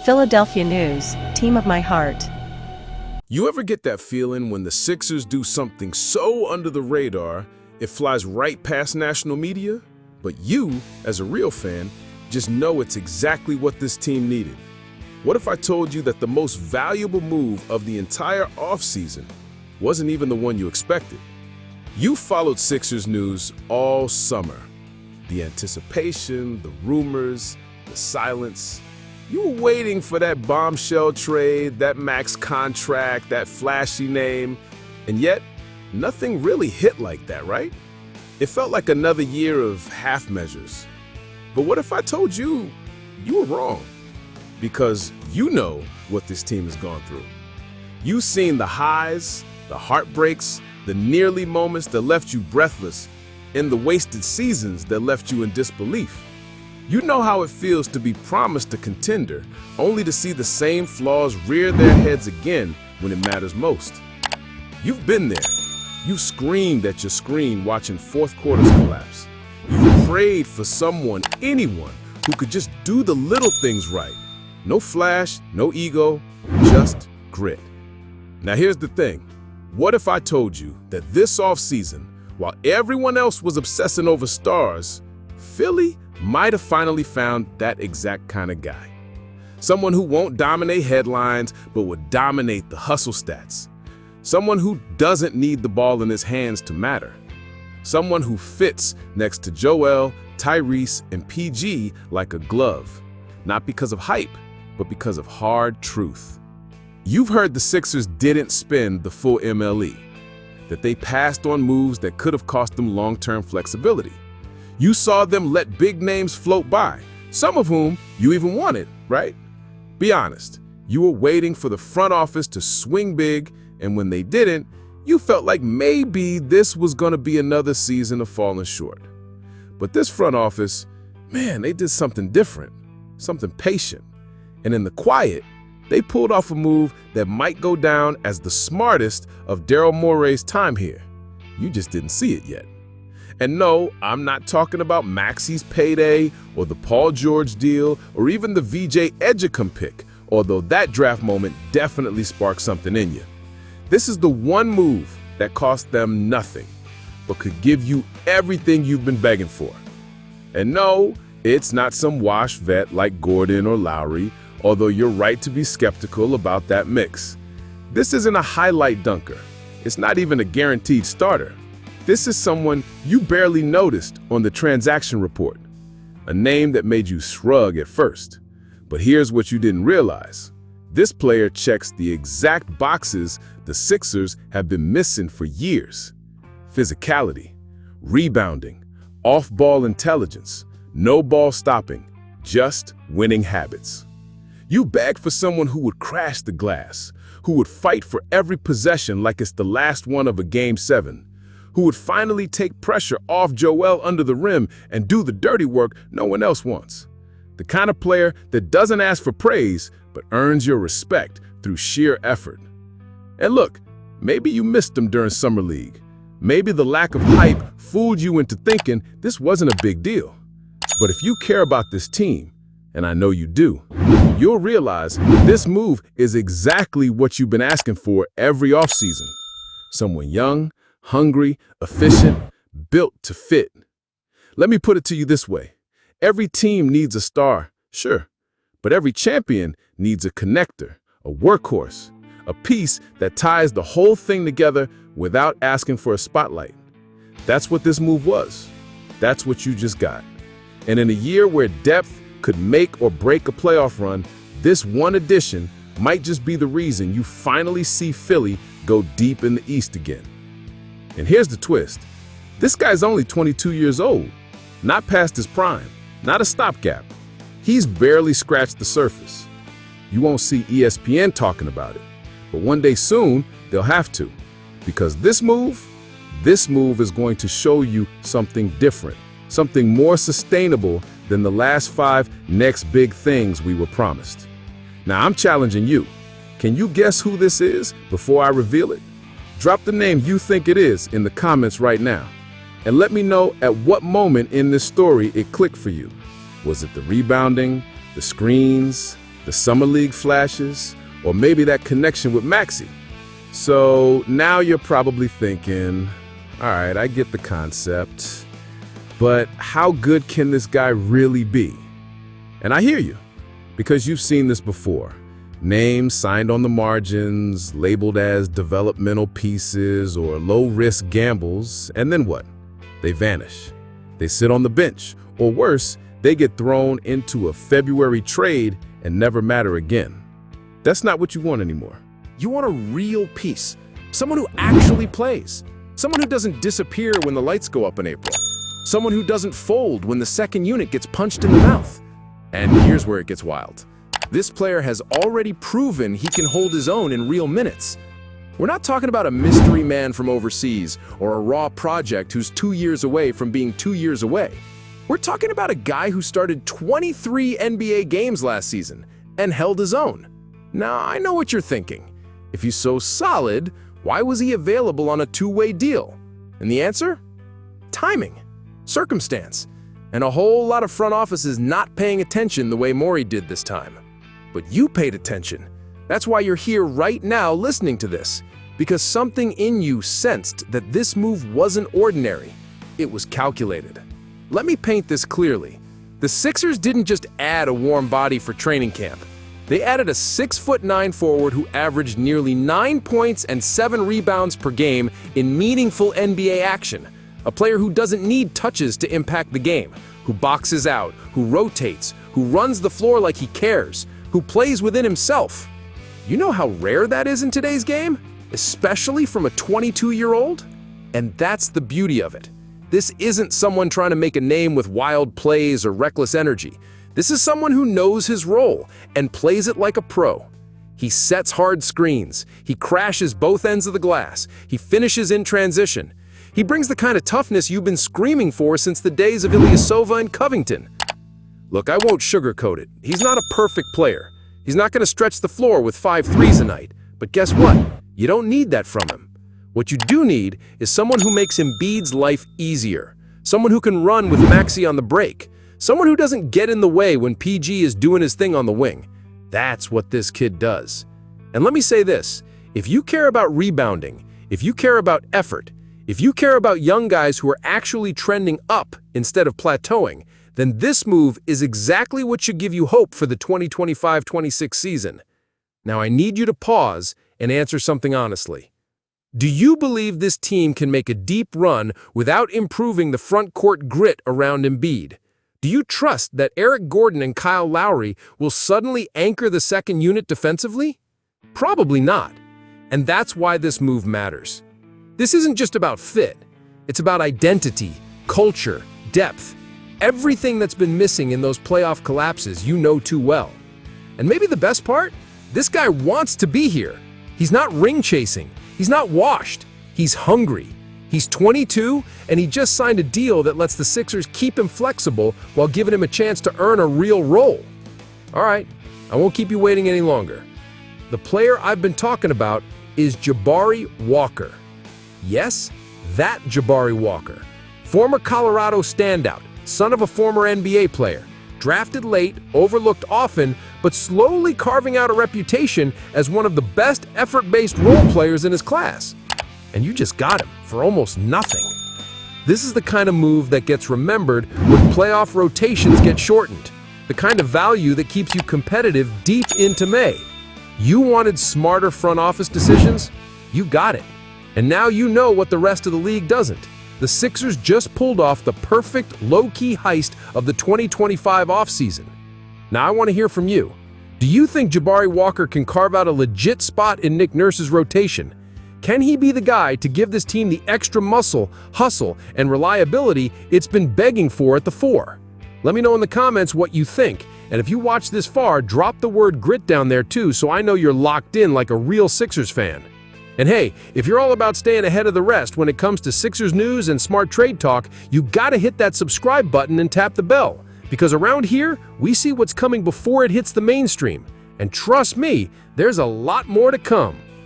Philadelphia News, team of my heart. You ever get that feeling when the Sixers do something so under the radar, it flies right past national media? But you, as a real fan, just know it's exactly what this team needed. What if I told you that the most valuable move of the entire offseason wasn't even the one you expected? You followed Sixers news all summer. The anticipation, the rumors, the silence. You were waiting for that bombshell trade, that max contract, that flashy name, and yet nothing really hit like that, right? It felt like another year of half measures. But what if I told you you were wrong? Because you know what this team has gone through. You've seen the highs, the heartbreaks, the nearly moments that left you breathless, and the wasted seasons that left you in disbelief. You know how it feels to be promised a contender, only to see the same flaws rear their heads again when it matters most. You've been there. You screamed at your screen watching fourth quarters collapse. You prayed for someone, anyone, who could just do the little things right. No flash, no ego, just grit. Now here's the thing. What if I told you that this offseason, while everyone else was obsessing over stars, Philly might have finally found that exact kind of guy. Someone who won't dominate headlines, but would dominate the hustle stats. Someone who doesn't need the ball in his hands to matter. Someone who fits next to Joel, Tyrese, and PG like a glove. Not because of hype, but because of hard truth. You've heard the Sixers didn't spend the full MLE, that they passed on moves that could have cost them long-term flexibility. You saw them let big names float by, some of whom you even wanted, right? Be honest, you were waiting for the front office to swing big, and when they didn't, you felt like maybe this was going to be another season of falling short. But this front office, man, they did something different, something patient. And in the quiet, they pulled off a move that might go down as the smartest of Daryl Morey's time here. You just didn't see it yet. And no, I'm not talking about Maxey's payday or the Paul George deal or even the VJ Edgecombe pick, although that draft moment definitely sparked something in you. This is the one move that cost them nothing, but could give you everything you've been begging for. And no, it's not some wash vet like Gordon or Lowry, although you're right to be skeptical about that mix. This isn't a highlight dunker. It's not even a guaranteed starter. This is someone you barely noticed on the transaction report, a name that made you shrug at first. But here's what you didn't realize. This player checks the exact boxes the Sixers have been missing for years. Physicality, rebounding, off-ball intelligence, no ball stopping, just winning habits. You begged for someone who would crash the glass, who would fight for every possession like it's the last one of a Game 7, who would finally take pressure off Joel under the rim and do the dirty work no one else wants. The kind of player that doesn't ask for praise, but earns your respect through sheer effort. And look, maybe you missed him during Summer League. Maybe the lack of hype fooled you into thinking this wasn't a big deal. But if you care about this team, and I know you do, you'll realize this move is exactly what you've been asking for every offseason. Someone young, hungry, efficient, built to fit. Let me put it to you this way. Every team needs a star, sure, but every champion needs a connector, a workhorse, a piece that ties the whole thing together without asking for a spotlight. That's what this move was. That's what you just got. And in a year where depth could make or break a playoff run, this one addition might just be the reason you finally see Philly go deep in the East again. And here's the twist. This guy's only 22 years old, not past his prime, not a stopgap. He's barely scratched the surface. You won't see ESPN talking about it, but one day soon they'll have to, because this move is going to show you something different, something more sustainable than the last 5 next big things we were promised. Now I'm challenging you. Can you guess who this is before I reveal it? Drop the name you think it is in the comments right now. And let me know at what moment in this story it clicked for you. Was it the rebounding, the screens, the Summer League flashes, or maybe that connection with Maxey. So now you're probably thinking, all right, I get the concept, but how good can this guy really be? And I hear you, because you've seen this before. Names signed on the margins, labeled as developmental pieces or low-risk gambles, and then what? They vanish. They sit on the bench, or worse, they get thrown into a February trade and never matter again. That's not what you want anymore. You want a real piece, someone who actually plays, someone who doesn't disappear when the lights go up in April, someone who doesn't fold when the second unit gets punched in the mouth. And here's where it gets wild. This player has already proven he can hold his own in real minutes. We're not talking about a mystery man from overseas or a raw project who's 2 years away from being 2 years away. We're talking about a guy who started 23 NBA games last season and held his own. Now, I know what you're thinking. If he's so solid, why was he available on a two-way deal? And the answer? Timing, circumstance, and a whole lot of front offices not paying attention the way Morey did this time. But you paid attention. That's why you're here right now listening to this, because something in you sensed that this move wasn't ordinary. It was calculated. Let me paint this clearly. The Sixers didn't just add a warm body for training camp. They added a 6'9" forward who averaged nearly 9 points and 7 rebounds per game in meaningful NBA action. A player who doesn't need touches to impact the game, who boxes out, who rotates, who runs the floor like he cares, who plays within himself. You know how rare that is in today's game, especially from a 22-year-old? And that's the beauty of it. This isn't someone trying to make a name with wild plays or reckless energy. This is someone who knows his role and plays it like a pro. He sets hard screens. He crashes both ends of the glass. He finishes in transition. He brings the kind of toughness you've been screaming for since the days of Ilyasova and Covington. Look, I won't sugarcoat it. He's not a perfect player. He's not going to stretch the floor with 5 threes a night. But guess what? You don't need that from him. What you do need is someone who makes Embiid's life easier. Someone who can run with Maxey on the break. Someone who doesn't get in the way when PG is doing his thing on the wing. That's what this kid does. And let me say this, if you care about rebounding, if you care about effort, if you care about young guys who are actually trending up instead of plateauing, then this move is exactly what should give you hope for the 2025-26 season. Now I need you to pause and answer something honestly. Do you believe this team can make a deep run without improving the front court grit around Embiid? Do you trust that Eric Gordon and Kyle Lowry will suddenly anchor the second unit defensively? Probably not. And that's why this move matters. This isn't just about fit. It's about identity, culture, depth. Everything that's been missing in those playoff collapses you know too well. And maybe the best part? This guy wants to be here. He's not ring chasing. He's not washed. He's hungry. He's 22, and he just signed a deal that lets the Sixers keep him flexible while giving him a chance to earn a real role. All right, I won't keep you waiting any longer. The player I've been talking about is Jabari Walker. Yes, that Jabari Walker. Former Colorado standout, son of a former NBA player. Drafted late, overlooked often, but slowly carving out a reputation as one of the best effort-based role players in his class. And you just got him for almost nothing. This is the kind of move that gets remembered when playoff rotations get shortened. The kind of value that keeps you competitive deep into May. You wanted smarter front office decisions? You got it. And now you know what the rest of the league doesn't. The Sixers just pulled off the perfect low-key heist of the 2025 offseason. Now I want to hear from you. Do you think Jabari Walker can carve out a legit spot in Nick Nurse's rotation? Can he be the guy to give this team the extra muscle, hustle, and reliability it's been begging for at the 4? Let me know in the comments what you think, and if you watched this far, drop the word grit down there too so I know you're locked in like a real Sixers fan. And hey, if you're all about staying ahead of the rest when it comes to Sixers news and smart trade talk, you gotta hit that subscribe button and tap the bell. Because around here, we see what's coming before it hits the mainstream. And trust me, there's a lot more to come.